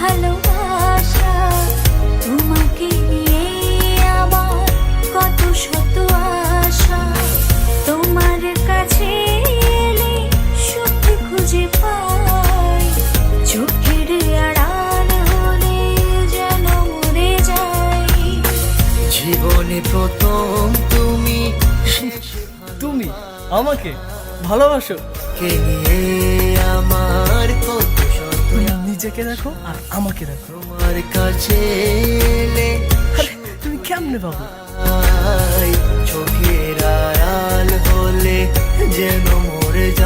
ভালোবাসা, তোমাকে নিয়ে আমার কত শত আশা। তোমার কাছে এলে সুখ খুঁজে পাই, চোখের আড়াল হলে যেন মরে যাই। জীবনে প্রথম তুমি, তুমি আমাকে ভালোবাসো? কে নিয়ে আমার কত শত নিজেকে দেখো আর আমাকে দেখো। তোমার কাছে এলে আরে তুমি কেমনে পাবো? চোখের আড়াল হলে যেন মরে যায়।